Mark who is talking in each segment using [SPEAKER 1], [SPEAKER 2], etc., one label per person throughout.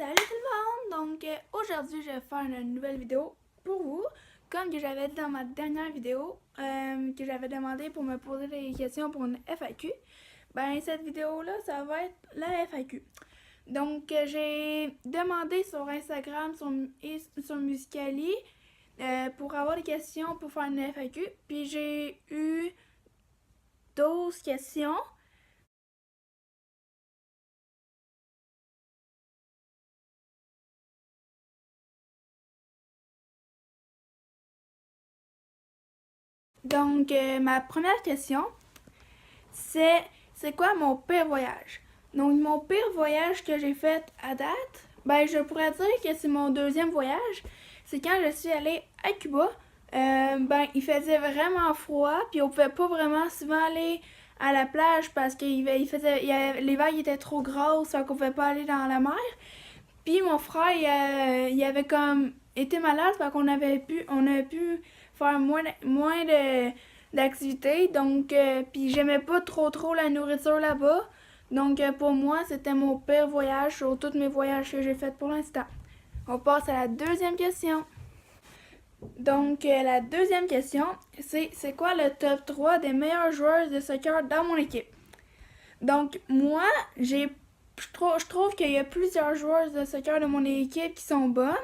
[SPEAKER 1] Salut tout le monde! Donc aujourd'hui je vais faire une nouvelle vidéo pour vous. Comme que j'avais dit dans ma dernière vidéo, que j'avais demandé pour me poser des questions pour une FAQ, ben cette vidéo là ça va être la FAQ. Donc j'ai demandé sur Instagram et sur Musical.ly pour avoir des questions pour faire une FAQ, puis j'ai eu 12 questions. Donc ma première question, c'est quoi mon pire voyage? Donc mon pire voyage que j'ai fait à date, ben je pourrais dire que c'est mon deuxième voyage. C'est quand je suis allée à Cuba. Ben il faisait vraiment froid, puis on pouvait pas vraiment souvent aller à la plage parce que les vagues étaient trop grosses, donc on pouvait pas aller dans la mer. Puis mon frère, il avait comme été malade, parce qu'on on a pu faire moins d'activités. Donc, puis j'aimais pas trop la nourriture là-bas. Donc, pour moi, c'était mon pire voyage sur tous mes voyages que j'ai fait pour l'instant. On passe à la deuxième question. Donc, la deuxième question, c'est quoi le top 3 des meilleurs joueurs de soccer dans mon équipe? Donc, moi, je trouve qu'il y a plusieurs joueurs de soccer de mon équipe qui sont bonnes.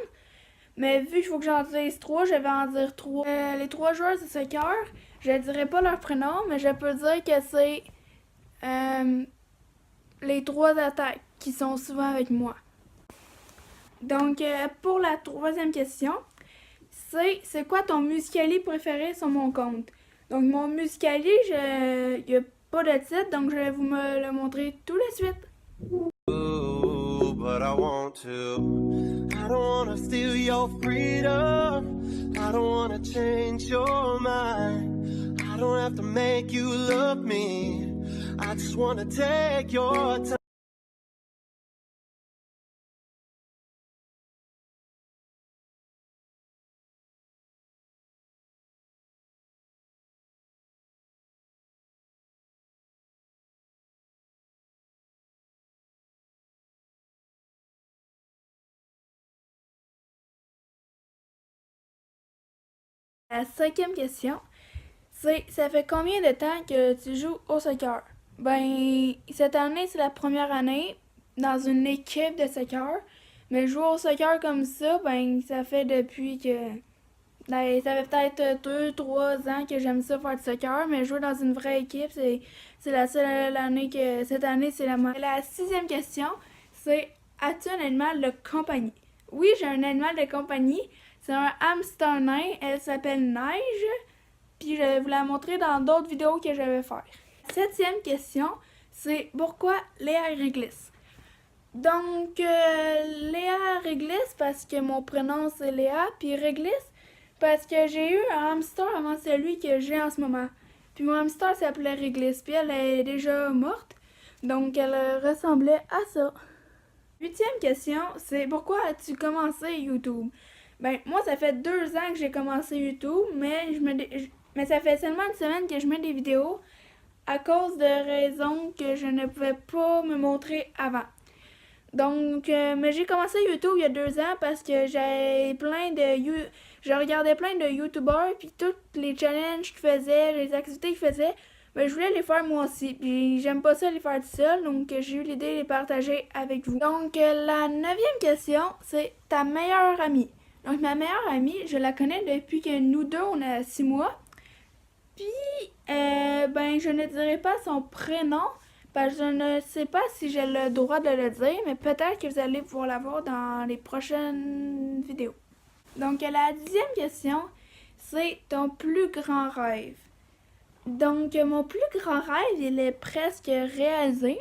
[SPEAKER 1] Mais vu qu'il faut que j'en dise trois, je vais en dire trois. Les trois joueurs de soccer, je ne dirai pas leur prénom, mais je peux dire que c'est euh, les trois attaques qui sont souvent avec moi. Donc, pour la troisième question, c'est quoi ton Musical.ly préféré sur mon compte? Donc, mon Musical.ly, il n'y a pas de titre, donc je vais vous me le montrer tout de suite. But I want to. I don't wanna steal your freedom. I don't wanna change your mind. I don't have to make you love me. I just wanna take your time. La cinquième question, ça fait combien de temps que tu joues au soccer? Ben, cette année, c'est la première année dans une équipe de soccer. Mais jouer au soccer comme ça, ben, ça fait depuis que. Ben, ça fait peut-être 2, 3 ans que j'aime ça faire du soccer, mais jouer dans une vraie équipe, c'est la seule année que. Cette année, c'est la moindre. La sixième question, c'est as-tu un animal de compagnie? Oui, j'ai un animal de compagnie. C'est un hamster nain. Elle s'appelle Neige. Puis je vais vous la montrer dans d'autres vidéos que je vais faire. Septième question, c'est pourquoi Léa réglisse? Donc, Léa réglisse parce que mon prénom c'est Léa, puis réglisse parce que j'ai eu un hamster avant celui que j'ai en ce moment. Puis mon hamster s'appelait Réglisse, puis elle est déjà morte, donc elle ressemblait à ça. Huitième question, c'est pourquoi as-tu commencé YouTube? Ben, moi, ça fait 2 ans que j'ai commencé YouTube, mais ça fait seulement une semaine que je mets des vidéos à cause de raisons que je ne pouvais pas me montrer avant. Donc, mais j'ai commencé YouTube il y a 2 ans parce que je regardais plein de YouTubers, puis tous les challenges qu'ils faisaient, les activités qu'ils faisaient, ben, je voulais les faire moi aussi. Puis j'aime pas ça les faire tout seul, donc j'ai eu l'idée de les partager avec vous. Donc, la neuvième question, c'est ta meilleure amie. Donc, ma meilleure amie, je la connais depuis que nous deux, on a 6 mois. Puis, ben, je ne dirai pas son prénom, parce que je ne sais pas si j'ai le droit de le dire, mais peut-être que vous allez pouvoir la voir dans les prochaines vidéos. Donc, la 10e question, c'est ton plus grand rêve. Donc, mon plus grand rêve, il est presque réalisé.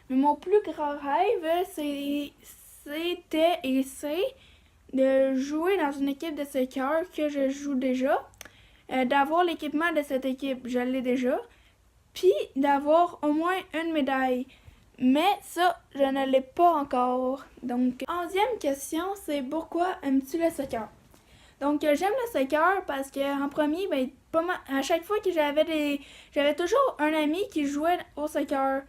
[SPEAKER 1] Mais mon plus grand rêve, c'était et c'est de jouer dans une équipe de soccer que je joue déjà. D'avoir l'équipement de cette équipe, je l'ai déjà. Puis d'avoir au moins une médaille. Mais ça, je ne l'ai pas encore. Donc, 11e question, c'est pourquoi aimes-tu le soccer? Donc, j'aime le soccer parce que en premier, ben, à chaque fois que j'avais toujours un ami qui jouait au soccer.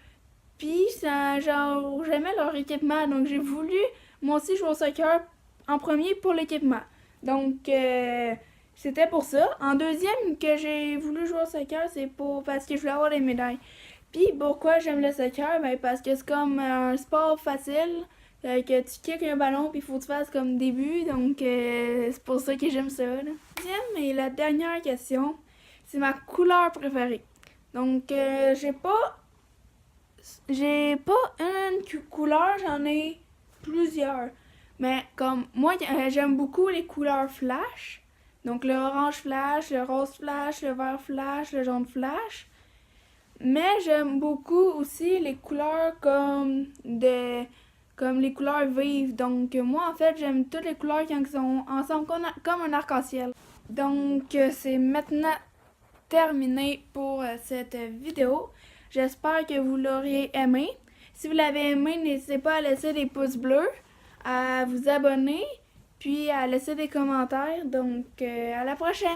[SPEAKER 1] Puis, genre, j'aimais leur équipement, donc j'ai voulu moi aussi, je joue au soccer en premier pour l'équipement. Donc, c'était pour ça. En deuxième, que j'ai voulu jouer au soccer, c'est parce que je voulais avoir des médailles. Puis, pourquoi j'aime le soccer? Ben, parce que c'est comme un sport facile, que tu kicks un ballon, puis il faut que tu fasses comme début. Donc, c'est pour ça que j'aime ça, là. Deuxième et la dernière question, c'est ma couleur préférée. Donc, j'ai pas une couleur, j'en ai plusieurs. Mais comme moi, j'aime beaucoup les couleurs flash. Donc le orange flash, le rose flash, le vert flash, le jaune flash. Mais j'aime beaucoup aussi les couleurs comme les couleurs vives. Donc moi en fait j'aime toutes les couleurs qui sont ensemble comme un arc-en-ciel. Donc c'est maintenant terminé pour cette vidéo. J'espère que vous l'auriez aimé. Si vous l'avez aimé, n'hésitez pas à laisser des pouces bleus, à vous abonner, puis à laisser des commentaires. Donc, à la prochaine!